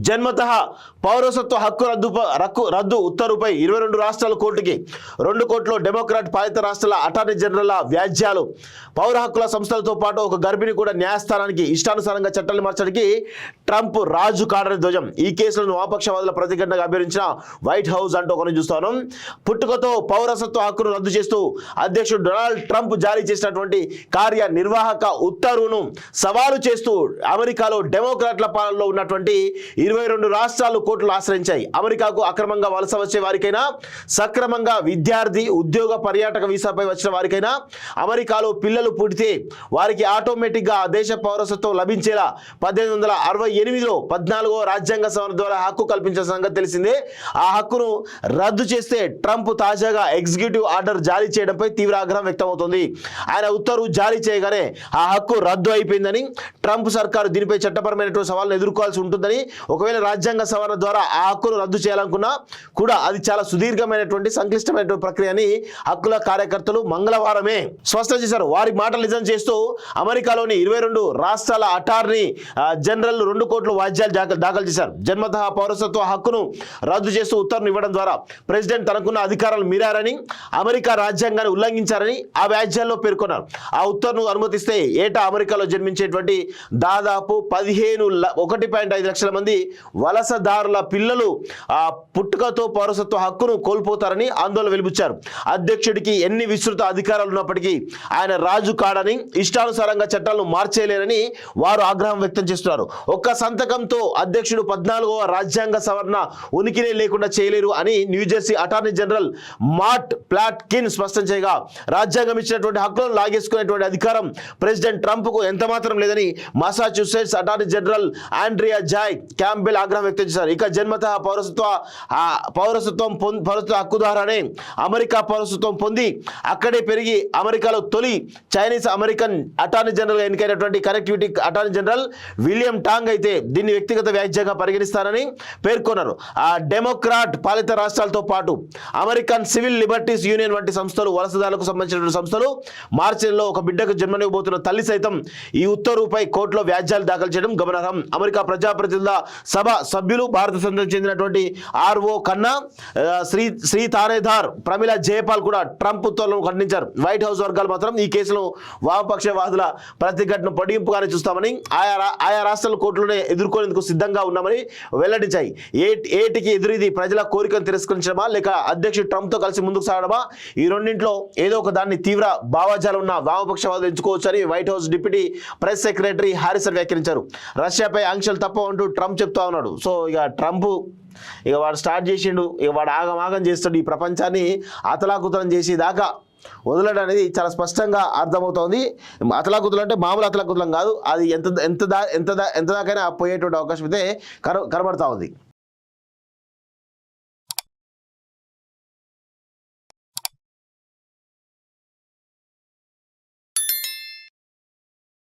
జన్మతః పౌరసత్వ హక్కు రద్దు ఉత్తర్వుపై 22 రాష్ట్రాల కోర్టుకి 2 కోర్టులో డెమోక్రాట్ పాలిత రాష్ట్రాల అటార్నీ జనరల్ వ్యాజ్యాలు. పౌర హక్కుల సంస్థలతో పాటు ఒక గర్భిణి కూడా న్యాయస్థానానికి ఇష్టానుసారంగా చట్టాలు మార్చడానికి ట్రంప్ రాజు కాడని ధ్వజం. ఈ కేసులను వామపక్షవాదుల ప్రతిఘటనగా అభ్యరించిన వైట్ హౌస్ అంటూ కొన్ని చూస్తాను. పుట్టుకతో పౌరసత్వ హక్కును రద్దు చేస్తూ అధ్యక్షుడు డొనాల్డ్ ట్రంప్ జారీ చేసినటువంటి కార్యనిర్వాహక ఉత్తర్వును సవాలు చేస్తూ అమెరికాలో డెమోక్రాట్ల పాలనలో ఉన్నటువంటి 22 రాష్ట్రాలు కోర్టులు ఆశ్రయించాయి. అమెరికాకు అక్రమంగా వలస వచ్చే వారికైనా, సక్రమంగా విద్యార్థి ఉద్యోగ పర్యాటక వీసాపై వచ్చిన వారికైనా, అమెరికాలో పిల్లలు పుడితే వారికి ఆటోమేటిక్గా ఆ దేశ పౌరసత్వం లభించేలా 1868లో 14వ రాజ్యాంగ సవరణ ద్వారా హక్కు కల్పించిన సంగతి తెలిసిందే. ఆ హక్కును రద్దు చేస్తే ట్రంప్ తాజాగా ఎగ్జిక్యూటివ్ ఆర్డర్ జారీ చేయడంపై తీవ్ర ఆగ్రహం వ్యక్తమవుతోంది. ఆయన ఉత్తర్వు జారీ చేయగానే ఆ హక్కు రద్దు అయిపోయిందని, ట్రంప్ సర్కారు దీనిపై చట్టపరమైనటువంటి సవాళ్ళను ఎదుర్కోవాల్సి ఉంటుందని, ఒకవేళ రాజ్యాంగ సవరణ ద్వారా ఆ హక్కును రద్దు చేయాలనుకున్నా కూడా అది చాలా సుదీర్ఘమైనటువంటి సంక్లిష్టమైనటువంటి ప్రక్రియ అని హక్కుల కార్యకర్తలు మంగళవారమే స్పష్టం చేశారు. వారి మాటలు నిజం చేస్తూ అమెరికాలోని 22 రాష్ట్రాల అటార్నీ జనరల్ 2 కోర్టులు వ్యాజ్యాలు దాఖలు చేశారు. జన్మతః పౌరసత్వ హక్కును రద్దు చేస్తూ ఉత్తర్వును ఇవ్వడం ద్వారా ప్రెసిడెంట్ తనకున్న అధికారాలు మీరారని, అమెరికా రాజ్యాంగాన్ని ఉల్లంఘించారని ఆ వ్యాజ్యాల్లో పేర్కొన్నారు. ఆ ఉత్తర్వును అనుమతిస్తే ఏటా అమెరికాలో జన్మించేటువంటి దాదాపు 1.5 లక్షల మంది వలసదారుల పిల్లలు ఆ పుట్టుకతో పౌరసత్వ హక్కును కోల్పోతారని ఆందోళన వెలిబుచ్చారు. అధ్యక్షుడికి ఎన్ని విస్తృత అధికారాలు ఉన్నప్పటికీ ఆయన రాజు కాడని, ఇష్టానుసారంగా చట్టాలను మార్చేయలేరని వారు ఆగ్రహం వ్యక్తం చేస్తున్నారు. ఒక్క సంతకంతో అధ్యక్షుడు 14వ రాజ్యాంగ సవరణ ఉనికినే లేకుండా చేయలేరు అని న్యూజెర్సీ అటార్నీ జనరల్ మాట్ ప్లాట్కిన్ స్పష్టం చేయగా, రాజ్యాంగం ఇచ్చినటువంటి హక్కులను లాగేసుకునేటువంటి అధికారం ప్రెసిడెంట్ ట్రంప్కు ఎంత మాత్రం లేదని Massachusetts attorney general Andrea Joy Campbell ఆగ్రహం వ్యక్తం చేశారు. ఇక జన్మతః పౌరసత్వం హక్కుదారానే అమెరికా పౌరసత్వం పొంది అక్కడే పెరిగి అమెరికాలో తొలి చైనీస్ అమెరికన్ అటార్నీ జనరల్గా ఎన్నికైనటువంటి Connecticut attorney general William Tong అయితే దీన్ని వ్యక్తిగత వ్యాజ్యంగా పరిగణిస్తారని పేర్కొన్నారు. ఆ డెమోక్రాట్ పాలిత రాష్ట్రాలతో పాటు అమెరికన్ సివిల్ లిబర్టీస్ యూనియన్ వంటి సంస్థలు, వలసదారులకు సంబంధించినటువంటి సంస్థలు, మార్చి నెలలో ఒక బిడ్డకు జన్మనివ్వబోతున్న తల్లి సైతం ఈ ఉత్తర్వుపై కోర్టులో వ్యాజ్యాలు దాఖలు చేయడం గమనార్హం. అమెరికా ప్రజాప్రతినిధుల సభ సభ్యులు, భారత సంఘం చెందినటువంటి ఆర్ఓ కన్నా, శ్రీ తానేదార్, ప్రమిళ జయపాల్ కూడా ట్రంప్ ఉత్తర్వులను ఖండించారు. వైట్ హౌస్ వర్గాలు మాత్రం ఈ కేసులో వామపక్షవాదుల ప్రతిఘటన పొడిగింపుగానే చూస్తామని, ఆయా రాష్ట్రాల కోర్టులోనే ఎదుర్కొనేందుకు సిద్ధంగా ఉన్నామని వెల్లడించాయి. ఏటికి ఎదురీది ప్రజల కోరికను తిరస్కరించడమా లేక అధ్యక్షుడు ట్రంప్తో కలిసి ముందుకు సాగడమా, ఈ రెండింటిలో ఏదో ఒక దాన్ని తీవ్ర భావాజాలు ఉన్న వామపక్షవాదులు ఎంచుకోవచ్చని White House deputy press secretary Harrison వ్యాఖ్యానించారు. రష్యాపై ఆంక్షలు తప్ప అంటూ ట్రంప్ చెప్తా ఉన్నాడు. సో ఇక ట్రంప్ వాడు స్టార్ట్ చేసిండు, వాడు ఆగమాగం చేస్తాడు. ఈ ప్రపంచాన్ని అతలాకుతలం చేసి దాకా వదలడం అనేది చాలా స్పష్టంగా అర్థమవుతోంది. అతలాకుతలం అంటే మామూలు అతలాకుతలం కాదు, అది ఎంత దాకైనా పోయేటువంటి అవకాశం అయితే కనబడతా ఉంది.